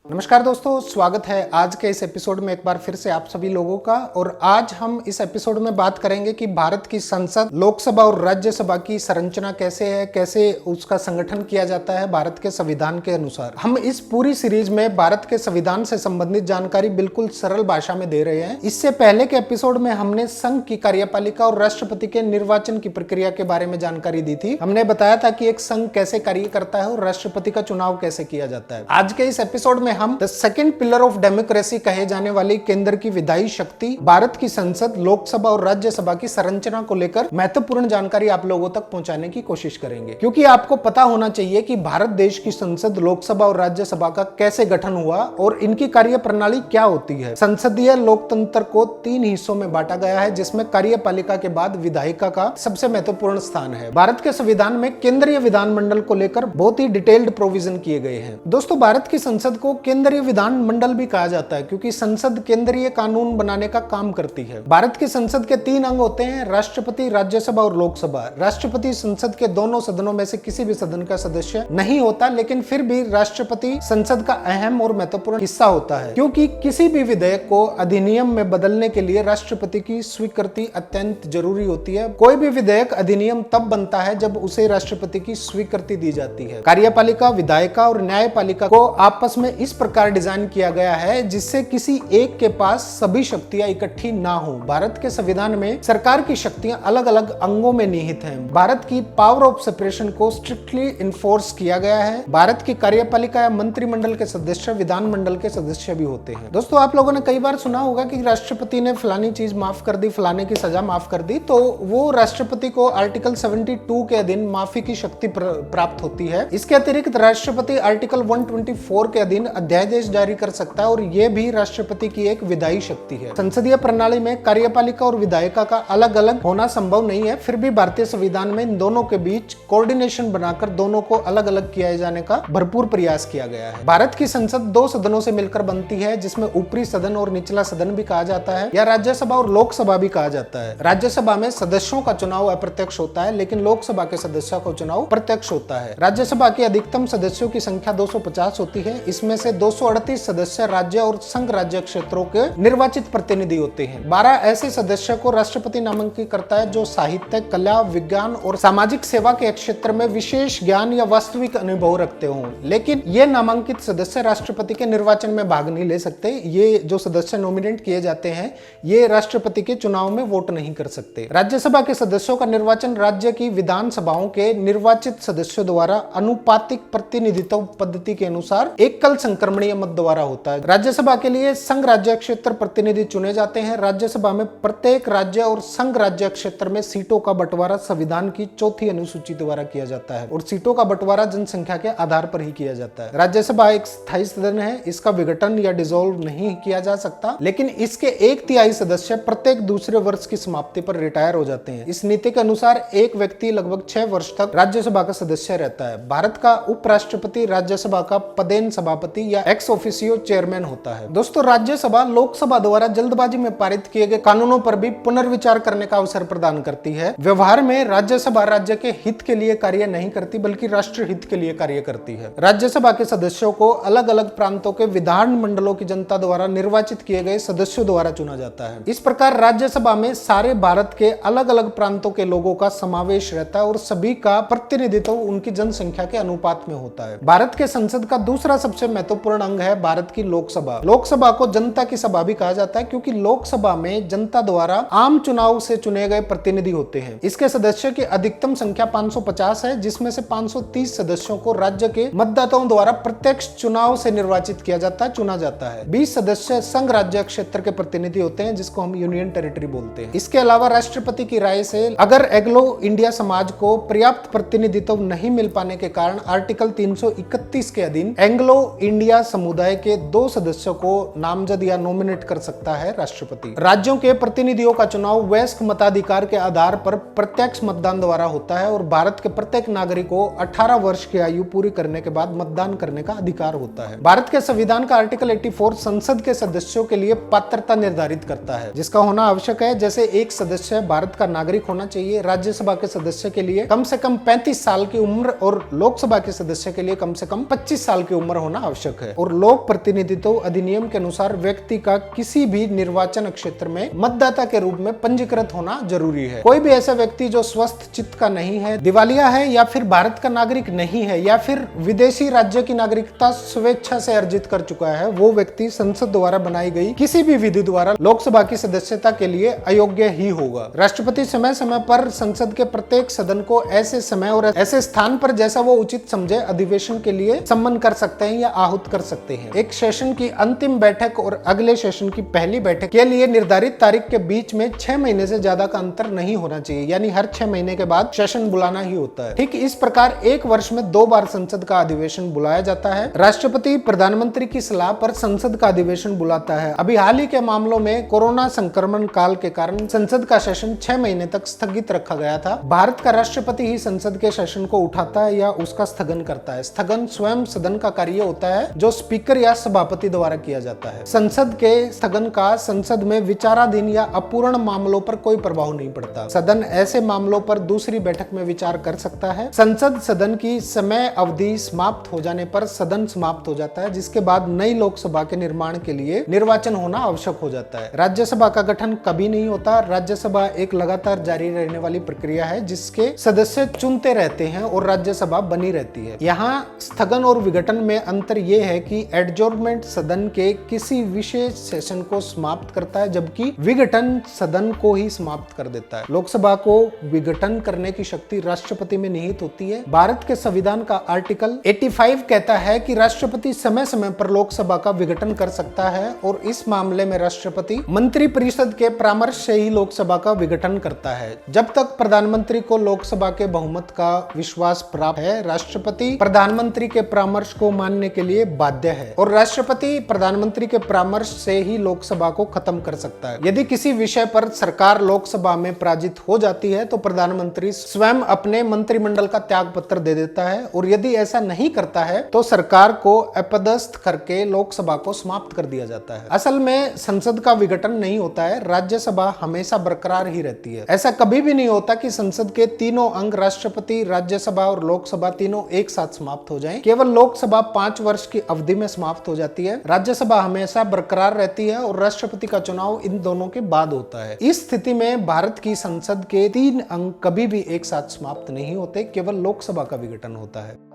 नमस्कार दोस्तों, स्वागत है आज के इस एपिसोड में एक बार फिर से आप सभी लोगों का। और आज हम इस एपिसोड में बात करेंगे कि भारत की संसद, लोकसभा और राज्यसभा की संरचना कैसे है, कैसे उसका संगठन किया जाता है भारत के संविधान के अनुसार। हम इस पूरी सीरीज में भारत के संविधान से संबंधित जानकारी बिल्कुल सरल भाषा में दे रहे हैं। इससे पहले के एपिसोड में हमने संघ की कार्यपालिका और राष्ट्रपति के निर्वाचन की प्रक्रिया के बारे में जानकारी दी थी। हमने बताया था कि एक संघ कैसे कार्य करता है और राष्ट्रपति का चुनाव कैसे किया जाता है। आज के इस एपिसोड में हम the second pillar of democracy कहे जाने वाली केंद्र की विधायी शक्ति, भारत की संसद, लोकसभा और राज्यसभा की संरचना को लेकर महत्वपूर्ण जानकारी आप लोगों तक पहुंचाने की कोशिश करेंगे। क्योंकि आपको पता होना चाहिए कि भारत देश की संसद, लोकसभा और राज्यसभा का कैसे गठन हुआ और इनकी कार्य प्रणाली क्या होती है। संसदीय लोकतंत्र को 3 हिस्सों में बांटा गया है, जिसमें कार्यपालिका के बाद विधायिका का सबसे महत्वपूर्ण स्थान है। भारत के संविधान में केंद्रीय विधानमंडल को लेकर बहुत ही डिटेल्ड प्रोविजन किए गए हैं। दोस्तों, भारत की संसद को केंद्रीय विधानमंडल भी कहा जाता है क्योंकि संसद केंद्रीय कानून बनाने का काम करती है। भारत की संसद के 3 अंग होते हैं, राष्ट्रपति, राज्यसभा और लोकसभा। राष्ट्रपति संसद के दोनों सदनों में से किसी भी सदन का सदस्य नहीं होता, लेकिन फिर भी राष्ट्रपति संसद का अहम और महत्वपूर्ण हिस्सा होता है, क्योंकि किसी भी विधेयक को अधिनियम में बदलने के लिए राष्ट्रपति की स्वीकृति अत्यंत जरूरी होती है। कोई भी विधेयक अधिनियम तब बनता है जब उसे राष्ट्रपति की स्वीकृति दी जाती है। कार्यपालिका, विधायिका और न्यायपालिका को आपस में इस प्रकार डिजाइन किया गया है जिससे किसी एक के पास सभी शक्तियां इकट्ठी ना हो। भारत के संविधान में सरकार की शक्तियां अलग अलग अंगों में निहित हैं। भारत की पावर ऑफ सेपरेशन को स्ट्रिक्टली इन्फोर्स किया गया है। भारत की कार्यपालिका या मंत्रिमंडल के सदस्य विधानमंडल के सदस्य भी होते हैं। दोस्तों, आप लोगों ने कई बार सुना होगा कि राष्ट्रपति ने फलानी चीज माफ कर दी, फलाने की सजा माफ कर दी, तो वो राष्ट्रपति को आर्टिकल 72 के अधीन माफी की शक्ति प्राप्त होती है। इसके अतिरिक्त राष्ट्रपति आर्टिकल 124 के अधीन अध्यादेश जारी कर सकता है और यह भी राष्ट्रपति की एक विधायी शक्ति है। संसदीय प्रणाली में कार्यपालिका और विधायिका का अलग अलग होना संभव नहीं है, फिर भी भारतीय संविधान में इन दोनों के बीच कोऑर्डिनेशन बनाकर दोनों को अलग अलग किया जाने का भरपूर प्रयास किया गया है। भारत की संसद 2 सदनों से मिलकर बनती है, जिसमें ऊपरी सदन और निचला सदन भी कहा जाता है, या राज्यसभा और लोकसभा भी कहा जाता है। राज्यसभा में सदस्यों का चुनाव अप्रत्यक्ष होता है, लेकिन लोकसभा के सदस्यों का चुनाव प्रत्यक्ष होता है। राज्यसभा की अधिकतम सदस्यों की संख्या 250 होती है। इसमें से 238 सदस्य राज्य और संघ राज्य क्षेत्रों के निर्वाचित प्रतिनिधि होते हैं। 12 ऐसे सदस्य को राष्ट्रपति नामांकित करता है जो साहित्य, कला, विज्ञान और सामाजिक सेवा के क्षेत्र में विशेष ज्ञान या वास्तविक अनुभव रखते हों। लेकिन ये नामांकित सदस्य राष्ट्रपति के निर्वाचन में भाग नहीं ले सकते। ये जो सदस्य नॉमिनेट किए जाते हैं, ये राष्ट्रपति के चुनाव में वोट नहीं कर सकते। राज्यसभा के सदस्यों का निर्वाचन राज्य की विधानसभाओं के निर्वाचित सदस्यों द्वारा अनुपातिक प्रतिनिधित्व पद्धति के अनुसार एकल संक्रमणीय मत द्वारा होता है। राज्यसभा के लिए संघ राज्य क्षेत्र प्रतिनिधि चुने जाते हैं। राज्यसभा में प्रत्येक राज्य और संघ राज्य क्षेत्र में सीटों का बंटवारा संविधान की 4वीं अनुसूची द्वारा किया जाता है और सीटों का बंटवारा जनसंख्या के आधार पर ही किया जाता है। राज्यसभा एक स्थायी सदन है, इसका विघटन या डिसॉल्व नहीं किया जा सकता, लेकिन इसके 1/3 सदस्य प्रत्येक दूसरे वर्ष की समाप्ति पर रिटायर हो जाते हैं। इस नीति के अनुसार एक व्यक्ति लगभग 6 वर्ष तक राज्यसभा का सदस्य रहता है। भारत का उपराष्ट्रपति राज्यसभा का पदेन सभापति या एक्स ऑफिसियो चेयरमैन होता है। दोस्तों, राज्यसभा लोकसभा द्वारा जल्दबाजी में पारित किए गए कानूनों पर भी पुनर्विचार करने का अवसर प्रदान करती है। व्यवहार में राज्यसभा राज्य के हित के लिए कार्य नहीं करती, बल्कि राष्ट्र हित के लिए कार्य करती है। राज्यसभा के सदस्यों को अलग अलग प्रांतों के विधान मंडलों की जनता द्वारा निर्वाचित किए गए सदस्यों द्वारा चुना जाता है। इस प्रकार राज्यसभा में सारे भारत के अलग अलग प्रांतों के लोगों का समावेश रहता है और सभी का प्रतिनिधित्व उनकी जनसंख्या के अनुपात में होता है। भारत के संसद का दूसरा सबसे महत्वपूर्ण अंग है भारत की लोकसभा। लोकसभा को जनता की सभा भी कहा जाता है, क्योंकि लोकसभा में जनता द्वारा आम चुनाव से चुने गए प्रतिनिधि होते हैं। इसके सदस्यों की अधिकतम संख्या 550 है, जिसमें से 530 सदस्यों को राज्य के मतदाताओं द्वारा प्रत्यक्ष चुनाव से निर्वाचित किया जाता है, चुना जाता है। 20 सदस्य संघ राज्य क्षेत्र के प्रतिनिधि होते हैं, जिसको हम यूनियन टेरिटरी बोलते हैं। इसके अलावा राष्ट्रपति की राय से अगर एंग्लो इंडिया समाज को पर्याप्त प्रतिनिधित्व नहीं मिल पाने के कारण आर्टिकल 331 के अधीन एंग्लो इंडिया समुदाय के 2 सदस्यों को नामजद या नॉमिनेट कर सकता है राष्ट्रपति। राज्यों के प्रतिनिधियों का चुनाव वयस्क मताधिकार के आधार पर प्रत्यक्ष मतदान द्वारा होता है और भारत के प्रत्येक नागरिक को 18 वर्ष की आयु पूरी करने के बाद मतदान करने का अधिकार होता है। भारत के संविधान का आर्टिकल 84 संसद के सदस्यों के लिए पात्रता निर्धारित करता है, जिसका होना आवश्यक है। जैसे एक सदस्य भारत का नागरिक होना चाहिए, राज्यसभा के सदस्य के लिए कम से कम 35 साल की उम्र और लोकसभा के सदस्य के लिए कम से कम 25 साल की उम्र होना आवश्यक आवश्यक है और लोक प्रतिनिधित्व अधिनियम के अनुसार व्यक्ति का किसी भी निर्वाचन क्षेत्र में मतदाता के रूप में पंजीकृत होना जरूरी है। कोई भी ऐसा व्यक्ति जो स्वस्थ चित्त का नहीं है, दिवालिया है या फिर भारत का नागरिक नहीं है या फिर विदेशी राज्य की नागरिकता स्वेच्छा से अर्जित कर चुका है, वो व्यक्ति संसद द्वारा बनाई गई किसी भी विधि द्वारा लोकसभा की सदस्यता के लिए अयोग्य ही होगा। राष्ट्रपति समय समय पर संसद के प्रत्येक सदन को ऐसे समय और ऐसे स्थान पर जैसा वो उचित समझे अधिवेशन के लिए सम्मन कर सकते हैं या आहूत कर सकते हैं। एक सेशन की अंतिम बैठक और अगले सेशन की पहली बैठक के लिए निर्धारित तारीख के बीच में 6 महीने से ज्यादा का अंतर नहीं होना चाहिए, यानी हर 6 महीने के बाद सेशन बुलाना ही होता है। ठीक इस प्रकार एक वर्ष में 2 बार संसद का अधिवेशन बुलाया जाता है। राष्ट्रपति प्रधानमंत्री की सलाह पर संसद का अधिवेशन बुलाता है। अभी हाल ही के मामलों में कोरोना संक्रमण काल के कारण संसद का सेशन 6 महीने तक स्थगित रखा गया था। भारत का राष्ट्रपति ही संसद के सेशन को उठाता है या उसका स्थगन करता है। स्थगन स्वयं सदन का कार्य होता है जो स्पीकर या सभापति द्वारा किया जाता है। संसद के स्थगन का संसद में विचाराधीन या अपूर्ण मामलों पर कोई प्रभाव नहीं पड़ता। सदन ऐसे मामलों पर दूसरी बैठक में विचार कर सकता है। संसद सदन की समय अवधि समाप्त हो जाने पर सदन समाप्त हो जाता है, जिसके बाद नई लोकसभा के निर्माण के लिए निर्वाचन होना आवश्यक हो जाता है। राज्यसभा का गठन कभी नहीं होता। राज्यसभा एक लगातार जारी रहने वाली प्रक्रिया है जिसके सदस्य चुनते रहते हैं और राज्यसभा बनी रहती है। यहाँ स्थगन और विघटन में अंतर यह है कि एडजॉर्नमेंट सदन के किसी विशेष सेशन को समाप्त करता है, जबकि विघटन सदन को ही समाप्त कर देता है। लोकसभा को विघटन करने की शक्ति राष्ट्रपति में निहित होती है। भारत के संविधान का आर्टिकल 85 कहता है कि राष्ट्रपति समय समय पर लोकसभा का विघटन कर सकता है और इस मामले में राष्ट्रपति मंत्रिपरिषद के परामर्श से ही लोकसभा का विघटन करता है। जब तक प्रधानमंत्री को लोकसभा के बहुमत का विश्वास प्राप्त है, राष्ट्रपति प्रधानमंत्री के परामर्श को मानने के लिए बाध्य है और राष्ट्रपति प्रधानमंत्री के परामर्श से ही लोकसभा को खत्म कर सकता है। यदि किसी विषय पर सरकार लोकसभा में पराजित हो जाती है तो प्रधानमंत्री स्वयं अपने मंत्रिमंडल का त्याग पत्र दे देता है और यदि ऐसा नहीं करता है तो सरकार को अपदस्थ करके लोकसभा को समाप्त कर दिया जाता है। असल में संसद का विघटन नहीं होता है, राज्यसभा हमेशा बरकरार ही रहती है। ऐसा कभी भी नहीं होता कि संसद के तीनों अंग राष्ट्रपति, राज्यसभा और लोकसभा तीनों एक साथ समाप्त हो जाएं। केवल लोकसभा 5 वर्ष की अवधि में समाप्त हो जाती है। राज्यसभा हमेशा बरकरार रहती है और राष्ट्रपति का चुनाव इन दोनों के बाद होता है। इस स्थिति में भारत की संसद के 3 अंग कभी भी एक साथ समाप्त नहीं होते, केवल लोकसभा का विघटन होता है।